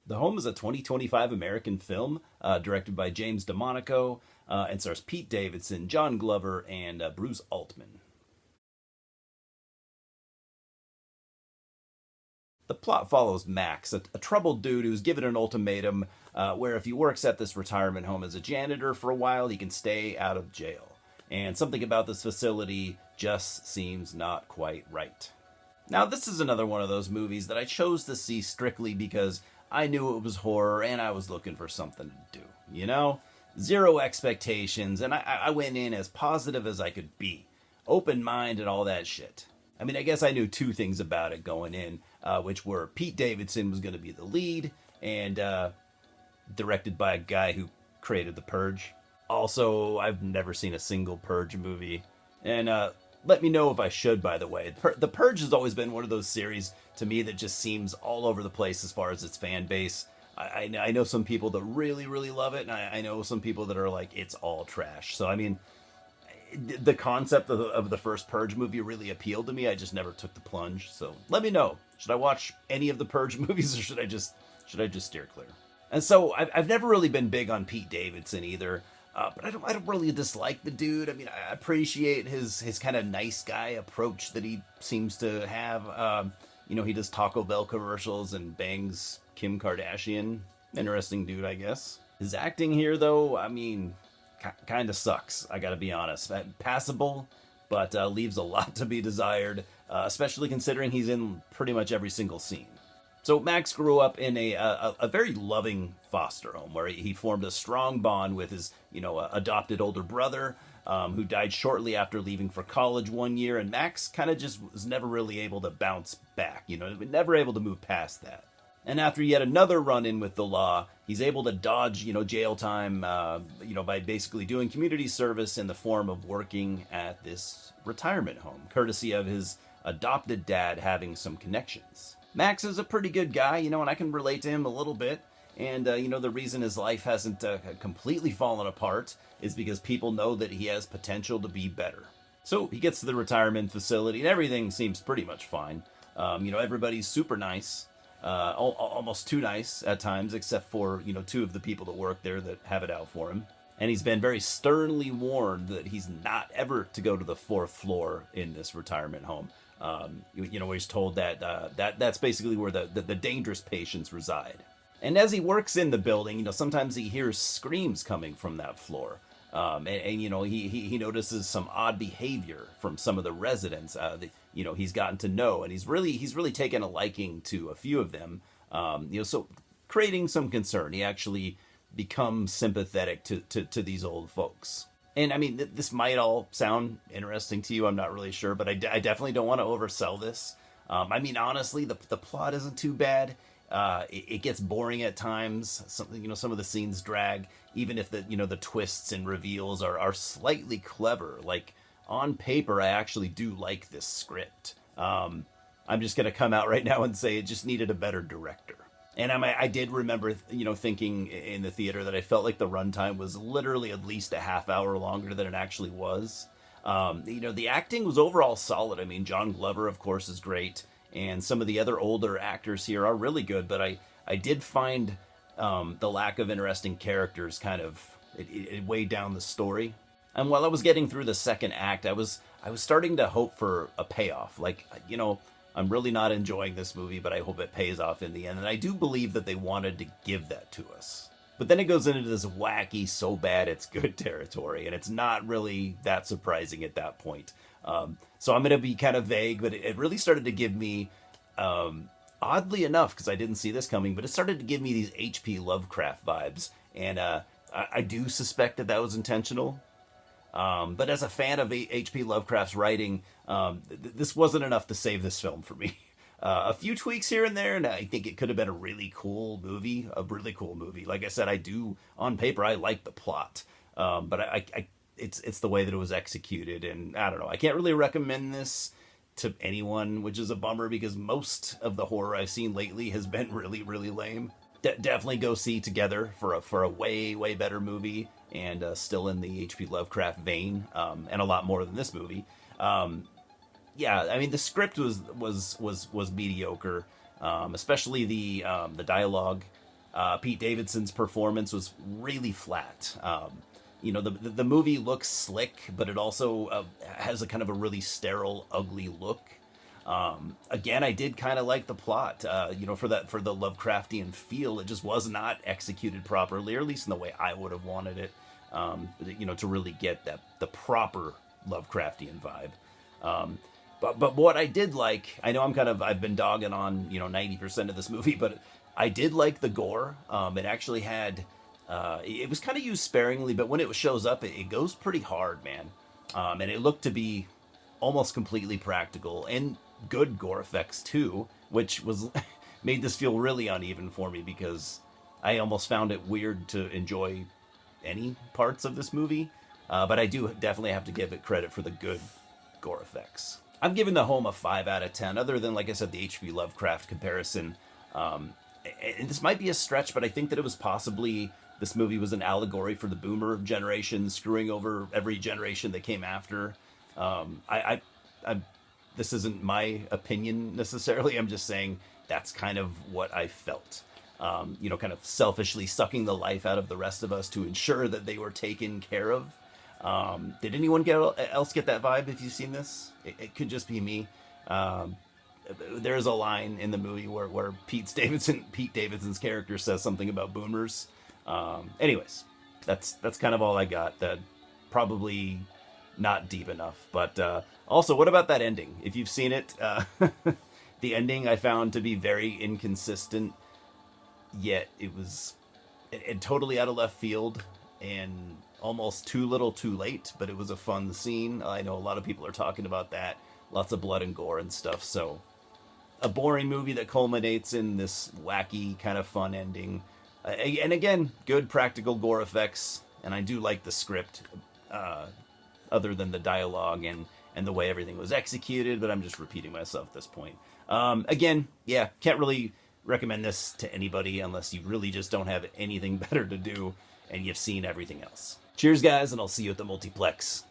The Home is a 2025 American film directed by James DeMonaco and stars Pete Davidson, John Glover, and Bruce Altman. The plot follows Max, a troubled dude who's given an ultimatum where if he works at this retirement home as a janitor for a while, he can stay out of jail. And something about this facility just seems not quite right. Now, this is another one of those movies that I chose to see strictly because I knew it was horror and I was looking for something to do. You know? Zero expectations, and I went in as positive as I could be. Open mind and all that shit. I mean, I guess I knew two things about it going in, which were Pete Davidson was going to be the lead, and directed by a guy who created The Purge. Also, I've never seen a single Purge movie. And let me know if I should, by the way. The Purge has always been one of those series to me that just seems all over the place as far as its fan base. I know some people that really, really love it, and I know some people that are like, it's all trash. So, I mean, the concept of the first Purge movie really appealed to me. I just never took the plunge. So let me know. Should I watch any of the Purge movies, or should I just steer clear? And so I've never really been big on Pete Davidson either. But I don't really dislike the dude. I mean, I appreciate his kind of nice guy approach that he seems to have. He does Taco Bell commercials and bangs Kim Kardashian. Interesting dude, I guess. His acting here, though, I mean, kind of sucks. I gotta be honest. Passable, but leaves a lot to be desired, especially considering he's in pretty much every single scene. So Max grew up in a very loving foster home where he formed a strong bond with his, adopted older brother, who died shortly after leaving for college one year. And Max kind of just was never really able to bounce back, never able to move past that. And after yet another run-in with the law, he's able to dodge, jail time, by basically doing community service in the form of working at this retirement home, courtesy of his adopted dad having some connections. Max is a pretty good guy, and I can relate to him a little bit. And, the reason his life hasn't completely fallen apart is because people know that he has potential to be better. So he gets to the retirement facility and everything seems pretty much fine. Everybody's super nice. Almost too nice at times, except for, two of the people that work there that have it out for him. And he's been very sternly warned that he's not ever to go to the fourth floor in this retirement home. Where he's told that that's basically where the dangerous patients reside. And as he works in the building, sometimes he hears screams coming from that floor. He notices some odd behavior from some of the residents he's gotten to know, and he's really taken a liking to a few of them. So creating some concern. He actually becomes sympathetic to these old folks. And I mean, this might all sound interesting to you. I'm not really sure, but I definitely don't want to oversell this. Honestly, the plot isn't too bad. It gets boring at times. Some of the scenes drag, even if the twists and reveals are slightly clever. Like on paper, I actually do like this script. I'm just gonna come out right now and say it just needed a better director. And I did remember, thinking in the theater that I felt like the runtime was literally at least a half hour longer than it actually was. The acting was overall solid. I mean, John Glover, of course, is great. And some of the other older actors here are really good. But I did find the lack of interesting characters kind of, it weighed down the story. And while I was getting through the second act, I was starting to hope for a payoff. Like, I'm really not enjoying this movie, but I hope it pays off in the end. And I do believe that they wanted to give that to us. But then it goes into this wacky, so bad it's good territory. And it's not really that surprising at that point. So I'm going to be kind of vague, but it really started to give me, oddly enough, because I didn't see this coming, but it started to give me these H.P. Lovecraft vibes. And I do suspect that was intentional. But as a fan of H.P. Lovecraft's writing, this wasn't enough to save this film for me. A few tweaks here and there, and I think it could have been a really cool movie. Like I said, on paper, I like the plot. But it's the way that it was executed, and I don't know. I can't really recommend this to anyone, which is a bummer because most of the horror I've seen lately has been really, really lame. Definitely go see Together for a way, way better movie, and still in the H.P. Lovecraft vein, and a lot more than this movie. The script was mediocre, especially the dialogue. Pete Davidson's performance was really flat. The movie looks slick, but it also has a kind of a really sterile, ugly look. Again, I did kind of like the plot. For the Lovecraftian feel, it just was not executed properly, or at least in the way I would have wanted it. To really get the proper Lovecraftian vibe. But what I did like, I know I've been dogging on 90% of this movie, but I did like the gore. It actually had, it was kind of used sparingly, but when it shows up, it goes pretty hard, man. And it looked to be almost completely practical and good gore effects too, which was made this feel really uneven for me because I almost found it weird to enjoy any parts of this movie. But I do definitely have to give it credit for the good gore effects. I'm giving The Home a 5 out of 10, other than, like I said, the H.P. Lovecraft comparison. And this might be a stretch, but I think that it was possibly, this movie was an allegory for the boomer generation screwing over every generation that came after. This isn't my opinion necessarily. I'm just saying that's kind of what I felt. Kind of selfishly sucking the life out of the rest of us to ensure that they were taken care of. Did anyone else get that vibe if you've seen this? It could just be me. There's a line in the movie where Pete Davidson's character says something about boomers. Anyways, that's kind of all I got. That probably not deep enough. But also, what about that ending? If you've seen it, the ending I found to be very inconsistent. Yet it was totally out of left field and almost too little too late, but it was a fun scene. I know a lot of people are talking about that. Lots of blood and gore and stuff. So a boring movie that culminates in this wacky kind of fun ending. And again, good practical gore effects. And I do like the script, other than the dialogue and the way everything was executed, but I'm just repeating myself at this point. Again, yeah, can't really recommend this to anybody unless you really just don't have anything better to do and you've seen everything else. Cheers, guys, and I'll see you at the multiplex.